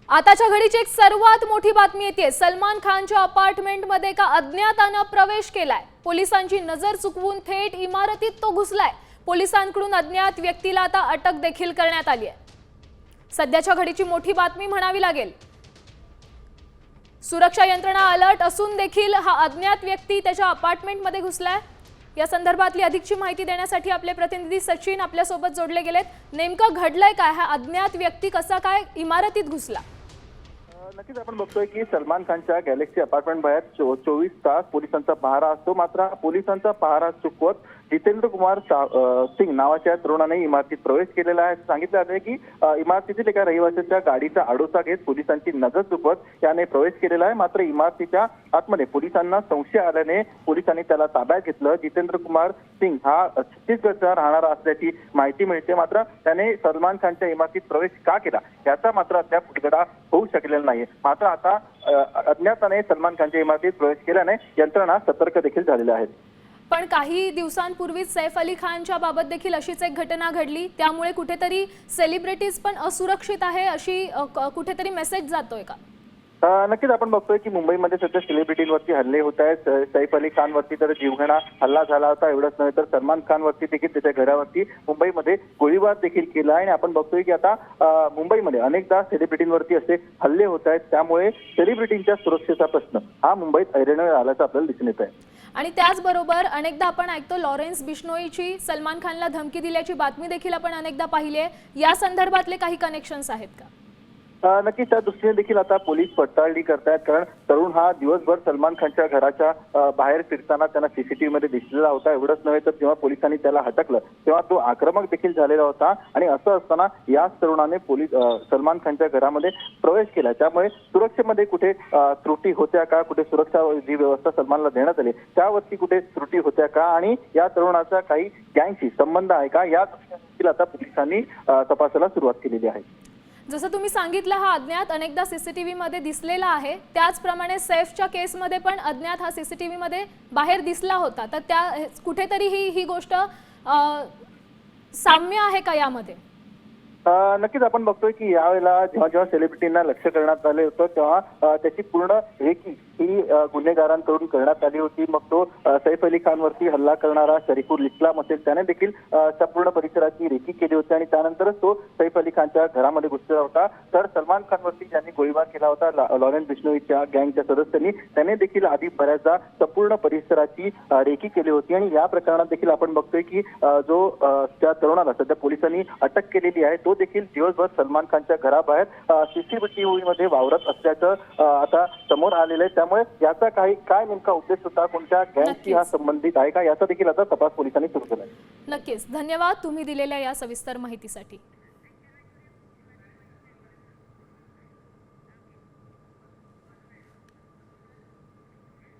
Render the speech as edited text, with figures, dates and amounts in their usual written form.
आताच्या घडीची एक सर्वात मोठी बातमी येते। सलमान खानच्या अपार्टमेंटमध्ये एका अज्ञाताने प्रवेश केलाय। पोलिसांची नजर चुकवून थेट इमारतीत तो घुसलाय। पोलिसांकडून अज्ञात व्यक्तीला आता अटक देखील करण्यात आली आहे। सध्याच्या घडीची मोठी बातमी म्हणावी लागेल। सुरक्षा यंत्रणा अलर्ट असून देखील हा अज्ञात व्यक्ती त्याच्या अपार्टमेंटमध्ये घुसलाय। या संदर्भातली अधिकची माहिती देण्यासाठी आपले प्रतिनिधी सचिन आपल्या सोबत जोडले गेलेत। नेमकं घडलंय काय? हा अज्ञात व्यक्ती कसा काय इमारतीत घुसला? नक्कीच आपण बघतोय की सलमान खानच्या गॅलेक्सी अपार्टमेंट बाहेर 24 तास पोलिसांचा पहारा असतो। मात्र पोलिसांचा पहारा चुकवत जितेंद्र कुमार सिंग नावाच्या तरुणाने इमारतीत प्रवेश केलेला आहे। सांगितलं जाते की इमारतीतील एका रहिवाशाच्या गाडीचा आडोसा घेत पोलिसांची नजर चुकवत याने प्रवेश केलेला आहे। मात्र इमारतीच्या आतमध्ये पोलिसांना संशय आल्याने पोलिसांनी त्याला ताब्यात घेतलं। जितेंद्र कुमार सिंग हा छत्तीसगडचा राहणारा असल्याची माहिती मिळते। मात्र त्याने सलमान खानच्या इमारतीत प्रवेश का केला याचा मात्र अद्याप उलगडा होऊ शकलेला नाही। मात्र आता अज्ञाताने सलमान खानच्या इमारतीत प्रवेश केल्याने यंत्रणा सतर्क देखील झालेल्या आहेत। पण काही दिवसांपूर्वीच सैफ अली खानच्या बाबत देखील अशीच एक घटना घडली। त्यामुळे कुठेतरी सेलिब्रिटीज पण असुरक्षित आहे अशी कुठेतरी मेसेज जातोय का? नक्कीच आपण बघतोय की मुंबईमध्ये सध्या सेलिब्रिटींवरती हल्ले होत आहेत। सैफ अली खानवरती तर जीवघेणा हल्ला झाला होता। एवढंच नव्हे तर सलमान खानवरती देखील त्याच्या घरावरती मुंबईमध्ये गोळीबार देखील केला आहे। आणि आपण बघतोय की आता मुंबईमध्ये अनेकदा सेलिब्रिटींवरती असे हल्ले होत आहेत। त्यामुळे सेलिब्रिटींच्या सुरक्षेचा प्रश्न हा मुंबईत ऐरणीवर आल्याचं आपल्याला दिसून येत आहे। आणि त्याचबरोबर अनेकदा आपण ऐकतो लॉरेन्स बिश्नोईची सलमान खानला धमकी दिल्याची बातमी देखील आपण अनेकदा पाहिली आहे। या संदर्भातले काही कनेक्शन्स आहेत का? नक्कीच त्या दृष्टीने देखील आता पोलीस पडताळणी करतायत। कारण तरुण हा दिवसभर सलमान खानच्या घराच्या बाहेर फिरताना त्यांना सीसीटीव्ही मध्ये दिसलेला होता। एवढंच नव्हे तर जेव्हा पोलिसांनी त्याला हटकलं तेव्हा तो आक्रमक देखील झालेला होता। आणि असं असताना याच तरुणाने सलमान खानच्या घरामध्ये प्रवेश केला। त्यामुळे सुरक्षेमध्ये कुठे त्रुटी होत्या का, कुठे सुरक्षा जी व्यवस्था सलमानला देण्यात आली त्यावरती कुठे त्रुटी होत्या का, आणि या तरुणाचा काही गँगशी संबंध आहे का, या दृष्टीने आता पोलिसांनी तपासाला सुरुवात केलेली आहे। जसं तुम्ही सांगितलं हा अज्ञात अनेकदा सीसीटीव्ही मध्ये दिसलेला आहे। त्याचप्रमाणे सैफच्या केसमध्ये पण अज्ञात हा सीसीटीव्ही मध्ये बाहेर दिसला होता। तर त्या कुठेतरी ही गोष्ट साम्य आहे का यामध्ये? नक्कीच आपण बघतोय की यावेळेला जेव्हा सेलिब्रिटींना लक्ष करण्यात आले होतं तेव्हा त्याची पूर्ण रेकी ही गुन्हेगारांकडून करण्यात आली होती। मग तो सैफ अली खानवरती हल्ला करणारा शरीफुल इस्लाम असेल त्याने देखील संपूर्ण परिसराची रेकी केली होती। आणि त्यानंतरच तो सैफ अली खानच्या घरामध्ये घुसला होता। तर सलमान खानवरती ज्यांनी गोळीबार केला होता लॉरेन्स बिश्नोईच्या गँगच्या सदस्यांनी त्याने देखील आधी बऱ्याचदा संपूर्ण परिसराची रेकी केली होती। आणि या प्रकरणात देखील आपण बघतोय की जो त्या तरुणाला सध्या पोलिसांनी अटक केलेली आहे तो देखील दिवसभर सलमान खानच्या घराबाहेर सीसीटीव्ही मध्ये वावरत असल्याचं आता समोर आलेलं आहे। त्यामुळे याचा काय नेमका उद्देश होता, कोणत्या गँगशी हा संबंधित आहे का, याचा देखील आता तपास पोलिसांनी सुरू केला आहे। नक्कीच धन्यवाद तुम्ही दिलेल्या या सविस्तर माहितीसाठी।